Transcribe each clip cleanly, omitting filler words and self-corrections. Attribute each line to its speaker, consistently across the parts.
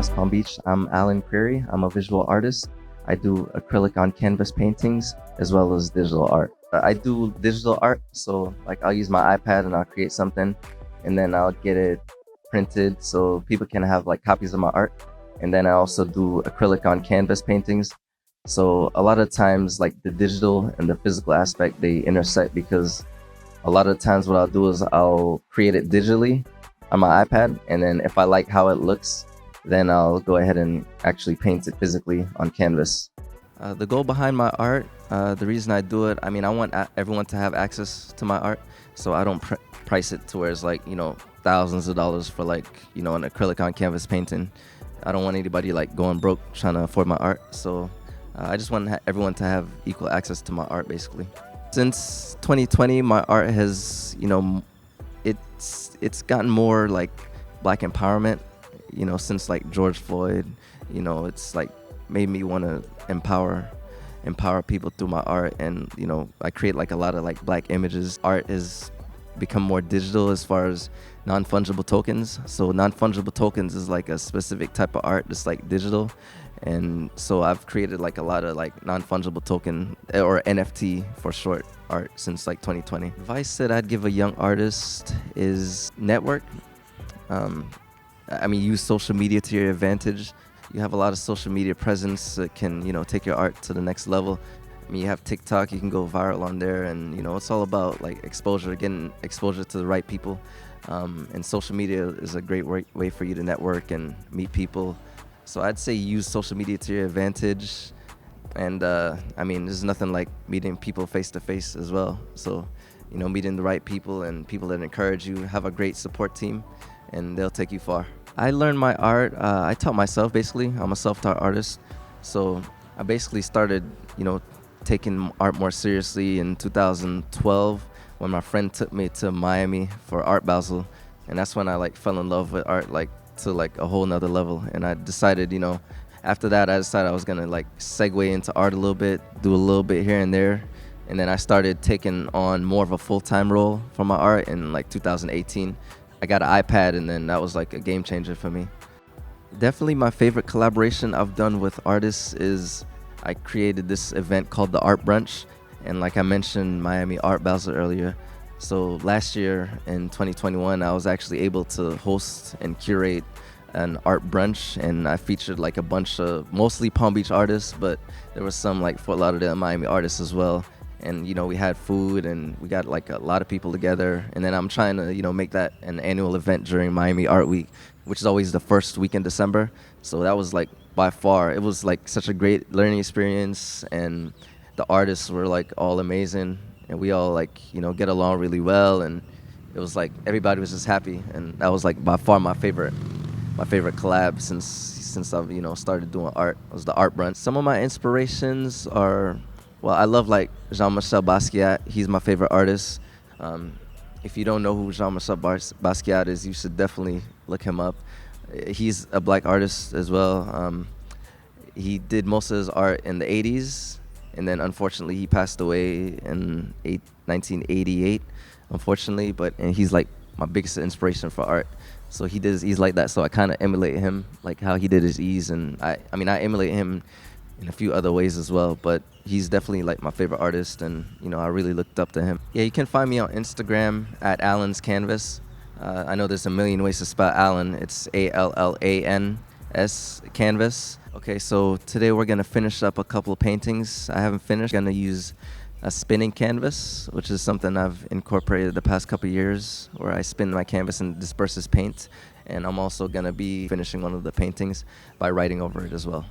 Speaker 1: West Palm Beach. I'm Allan Creary. I'm a visual artist. I do acrylic on canvas paintings as well as digital art. I do digital art, so like I'll use my iPad and I'll create something and then I'll get it printed so people can have like copies of my art. And then I also do acrylic on canvas paintings. So a lot of times like the digital and the physical aspect, they intersect because a lot of times what I'll do is I'll create it digitally on my iPad, and then if I like how it looks, then I'll go ahead and actually paint it physically on canvas. The goal behind my art, the reason I do it, I mean, I want everyone to have access to my art, so I don't price it to where it's like, thousands of dollars for like, an acrylic on canvas painting. I don't want anybody like going broke trying to afford my art, so I just want everyone to have equal access to my art, basically. Since 2020, my art has, it's gotten more like Black empowerment, since like George Floyd, it's like made me want to empower people through my art. And, I create like a lot of like Black images. Art has become more digital as far as non-fungible tokens. So non-fungible tokens is like a specific type of art that's like digital. And so I've created like a lot of like non-fungible token or NFT for short art since like 2020. Advice that I'd give a young artist is network. Use social media to your advantage. You have a lot of social media presence that can, take your art to the next level. You have TikTok, you can go viral on there, and it's all about like exposure, getting exposure to the right people. And social media is a great way for you to network and meet people. So I'd say use social media to your advantage. And there's nothing like meeting people face to face as well. So, meeting the right people and people that encourage you, have a great support team, and they'll take you far. I learned my art, I taught myself basically. I'm a self-taught artist. So I basically started, taking art more seriously in 2012 when my friend took me to Miami for Art Basel. And that's when I like fell in love with art, like to like a whole nother level. And I decided, after that, I decided I was gonna like segue into art a little bit, do a little bit here and there. And then I started taking on more of a full-time role for my art in like 2018. I got an iPad, and then that was like a game changer for me. Definitely my favorite collaboration I've done with artists is I created this event called the Art Brunch. And like I mentioned, Miami Art Basel earlier. So last year in 2021, I was actually able to host and curate an art brunch, and I featured like a bunch of mostly Palm Beach artists, but there was some like Fort Lauderdale and Miami artists as well. And we had food, and we got like a lot of people together. And then I'm trying to make that an annual event during Miami Art Week, which is always the first week in December. So that was like by far, it was like such a great learning experience, and the artists were like all amazing, and we all like get along really well, and it was like everybody was just happy. And that was like by far my favorite collab since I've started doing art. It was the Art Brunch. Some of my inspirations are, well, I love like Jean-Marc Basquiat. He's my favorite artist. If you don't know who Jean-Marc Basquiat is, you should definitely look him up. He's a Black artist as well. He did most of his art in the 80s, and then unfortunately he passed away in 1988, unfortunately. And he's like my biggest inspiration for art. So he's like that. So I kind of emulate him, like how he did his ease, and I emulate him in a few other ways as well. But he's definitely like my favorite artist, and I really looked up to him. Yeah, you can find me on Instagram at Allan's Canvas. I know there's a million ways to spell Allan. It's ALLANS Canvas. Okay, so today we're gonna finish up a couple of paintings I haven't finished. Gonna use a spinning canvas, which is something I've incorporated the past couple of years, where I spin my canvas and disperses paint. And I'm also gonna be finishing one of the paintings by writing over it as well.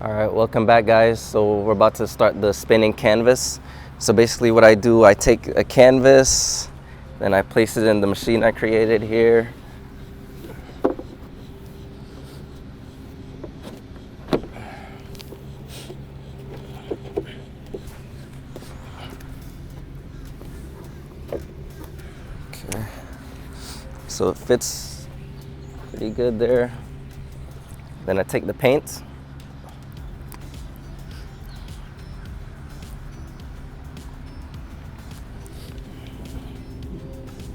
Speaker 1: All right, welcome back, guys. So we're about to start the spinning canvas. So basically what I do, I take a canvas, then I place it in the machine I created here. Okay. So it fits pretty good there. Then I take the paint.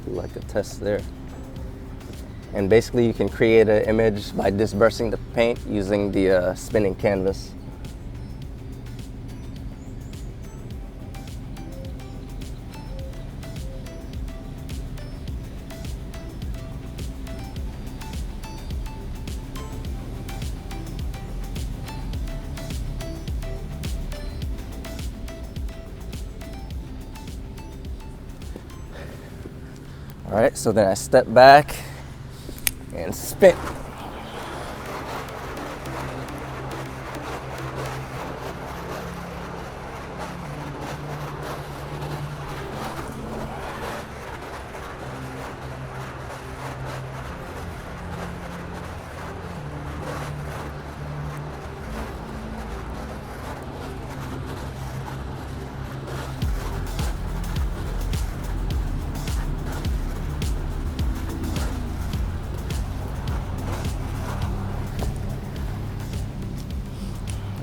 Speaker 1: Like a test there. And basically you can create an image by dispersing the paint using the spinning canvas. All right, so then I step back and spin.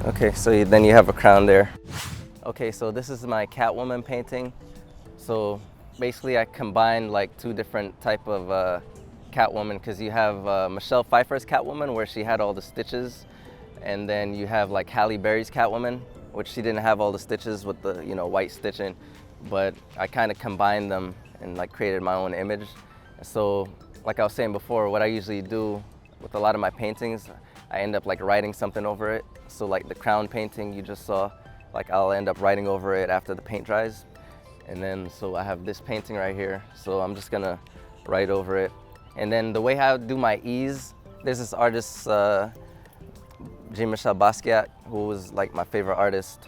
Speaker 1: Okay, so then you have a crown there. Okay, so this is my Catwoman painting. So basically I combined like two different type of Catwoman, because you have Michelle Pfeiffer's Catwoman where she had all the stitches, and then you have like Halle Berry's Catwoman, which she didn't have all the stitches with the, you know, white stitching, but I kind of combined them and like created my own image. So like I was saying before, what I usually do with a lot of my paintings, I end up like writing something over it. So like the crown painting you just saw, like I'll end up writing over it after the paint dries. And then, so I have this painting right here, so I'm just gonna write over it. And then the way I do my ease, there's this artist, Jean-Marc Basquiat, who was like my favorite artist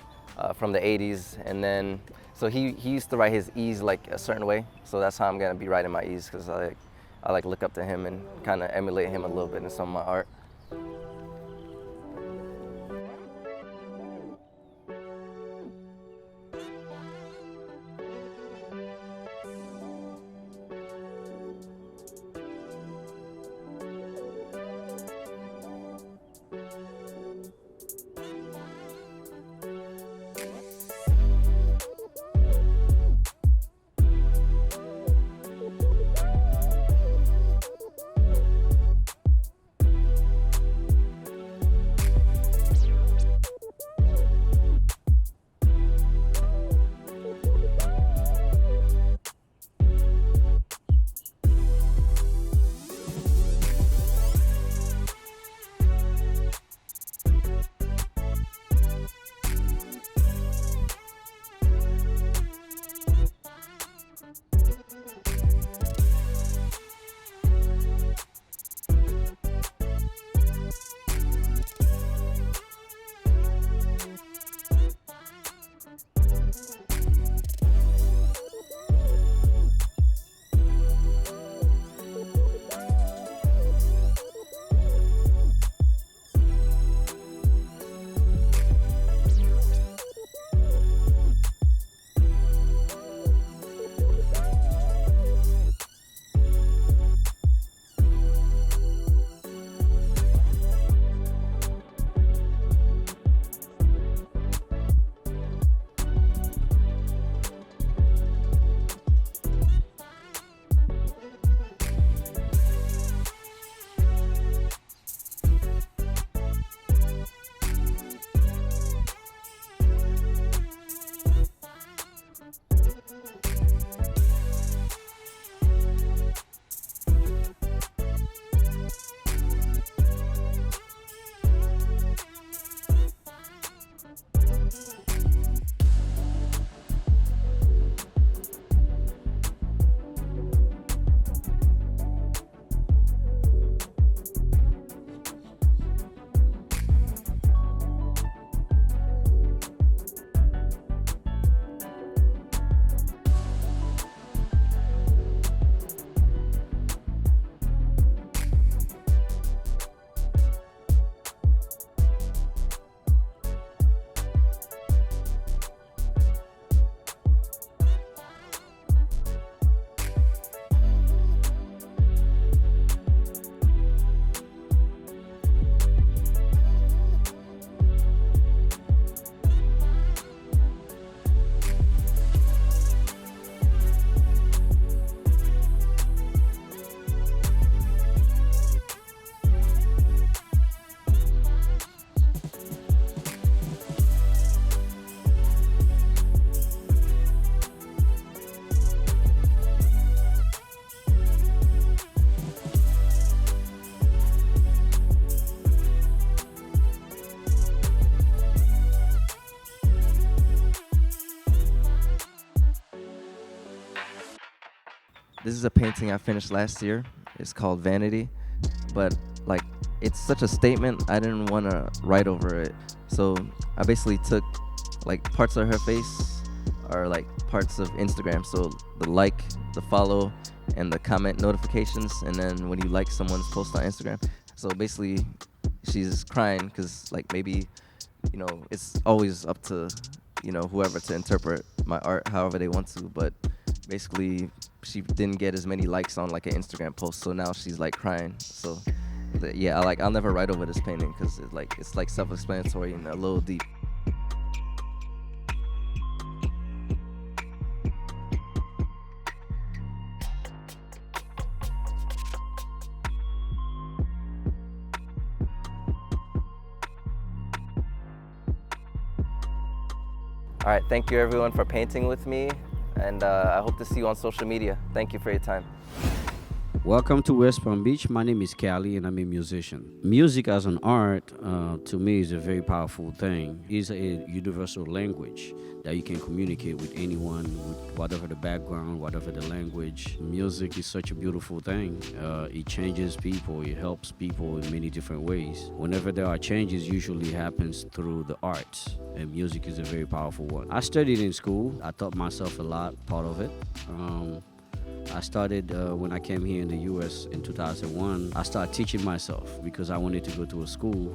Speaker 1: from the 80s. And then, so he used to write his ease like a certain way. So that's how I'm gonna be writing my ease, because I like look up to him and kind of emulate him a little bit in some of my art. This is a painting I finished last year. It's called Vanity, but like it's such a statement. I didn't want to write over it, so I basically took like parts of her face are like parts of Instagram. So the like, the follow, and the comment notifications, and then when you like someone's post on Instagram. So basically, she's crying because like maybe, it's always up to, whoever to interpret my art however they want to. But basically, she didn't get as many likes on like an Instagram post, so now she's like crying. So yeah, I'll never write over this painting because it's like self-explanatory and a little deep. All right, thank you everyone for painting with me, and I hope to see you on social media. Thank you for your time.
Speaker 2: Welcome to West Palm Beach. My name is Kaly, and I'm a musician. Music as an art, to me, is a very powerful thing. It's a universal language that you can communicate with anyone, with whatever the background, whatever the language. Music is such a beautiful thing. It changes people. It helps people in many different ways. Whenever there are changes, usually happens through the arts, and music is a very powerful one. I studied in school. I taught myself a lot, part of it. I started when I came here in the U.S. in 2001. I started teaching myself because I wanted to go to a school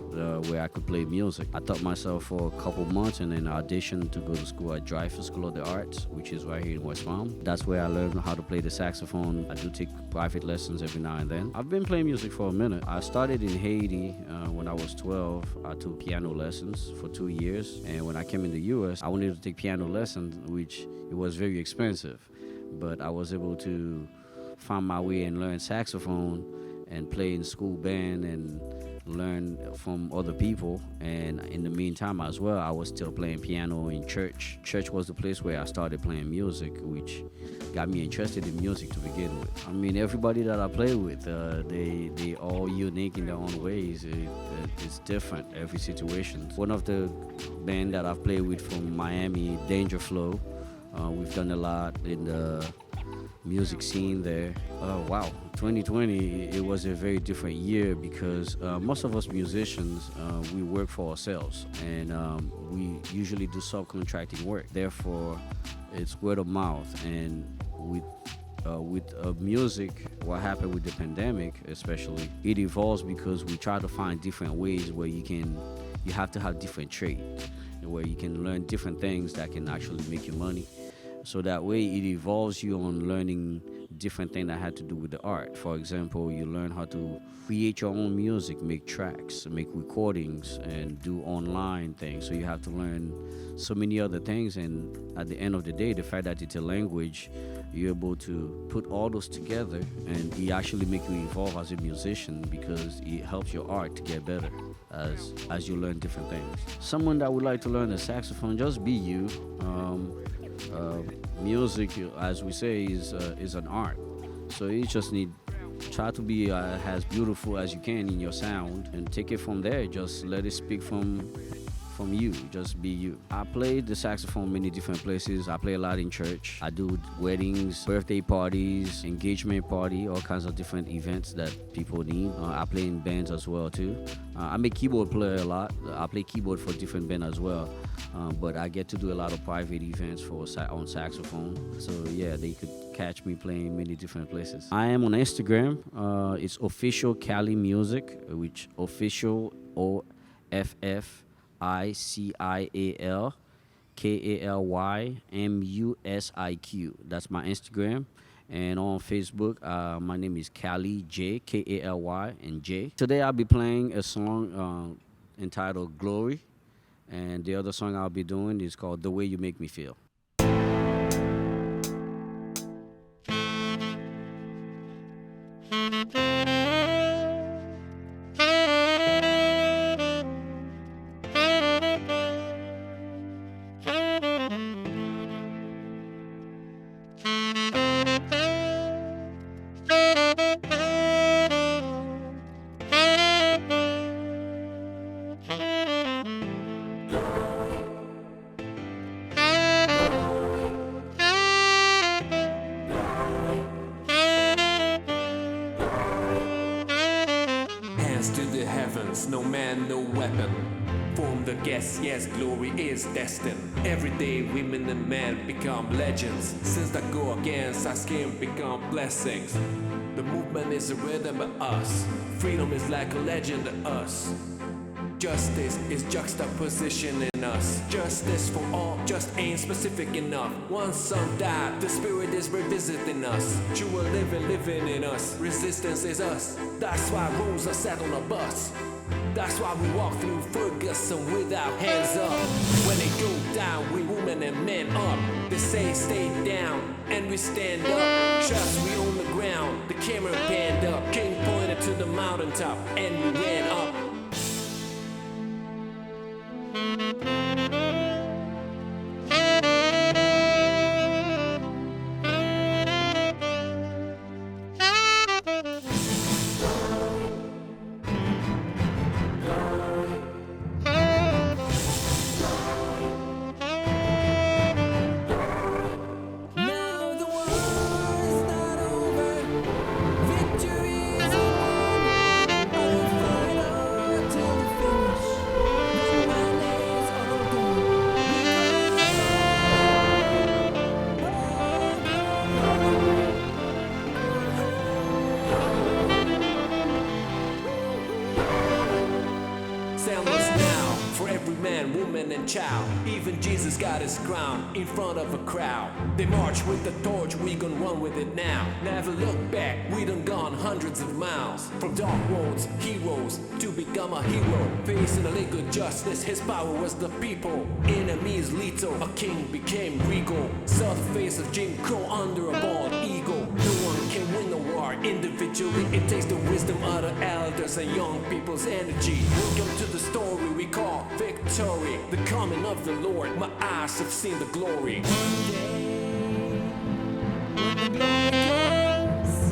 Speaker 2: where I could play music. I taught myself for a couple months and then auditioned to go to school at Dreyfus School of the Arts, which is right here in West Palm. That's where I learned how to play the saxophone. I do take private lessons every now and then. I've been playing music for a minute. I started in Haiti when I was 12. I took piano lessons for 2 years. And when I came in the U.S., I wanted to take piano lessons, which it was very expensive. But I was able to find my way and learn saxophone and play in school band and learn from other people. And in the meantime as well, I was still playing piano in church. Church was the place where I started playing music, which got me interested in music to begin with. I mean, everybody that I play with, they all unique in their own ways. It's different, every situation. One of the band that I've played with from Miami, Danger Flow, we've done a lot in the music scene there. Wow, 2020, it was a very different year because most of us musicians, we work for ourselves, and we usually do subcontracting work. Therefore, it's word of mouth. And with music, what happened with the pandemic especially, it evolves because we try to find different ways where you have to have different trade, where you can learn different things that can actually make you money. So that way it evolves you on learning different things that had to do with the art. For example, you learn how to create your own music, make tracks, make recordings, and do online things. So you have to learn so many other things. And at the end of the day, the fact that it's a language, you're able to put all those together, and it actually makes you evolve as a musician because it helps your art to get better as you learn different things. Someone that would like to learn the saxophone, just be you. Music, as we say, is an art. So you just need try to be as beautiful as you can in your sound, and take it from there. Just let it speak from you. Just be you. I played the saxophone many different places. I play a lot in church. I do weddings, birthday parties, engagement party, all kinds of different events that people need. I play in bands as well too. I'm a keyboard player a lot. I play keyboard for different bands as well. But I get to do a lot of private events on saxophone. So yeah, they could catch me playing many different places. I am on Instagram. It's official Kaly Music, which official OFFICIAL KALYMUSIQ. That's my Instagram. And on Facebook, my name is Kaly J, KALY and J. Today I'll be playing a song entitled Glory. And the other song I'll be doing is called The Way You Make Me Feel.
Speaker 3: golden weapon. From the guests, yes, glory is destined. Every day, women and men become legends. Since that go against, our skin become blessings. The movement is a rhythm of us. Freedom is like a legend to us. Justice is juxtaposition in us. Justice for all just ain't specific enough. Once some died, the spirit is revisiting us. True living in us. Resistance is us. That's why rules are set on a bus. That's why we walk through Ferguson with our hands up. When they go down, we women and men up. They say stay down, and we stand up. Trust we on the ground, the camera panned up. King pointed to the mountaintop, and we ran up. Child. Even Jesus got his crown in front of a crowd. They march with the torch, we gon' run with it now. Never look back, we done gone hundreds of miles. From dark roads, heroes, to become a hero. Facing a legal justice, his power was the people. Enemies lethal, a king became regal. Saw the face of Jim Crow under a bald eagle. No one can win a war individually. It takes the wisdom of the elders and young people's energy. Welcome to the story we call victory. The coming of the Lord, my eyes have seen the glory. One day, when the glory comes,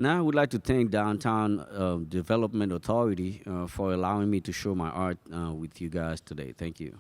Speaker 2: Now, I would like to thank Downtown Development Authority for allowing me to show my art with you guys today. Thank you.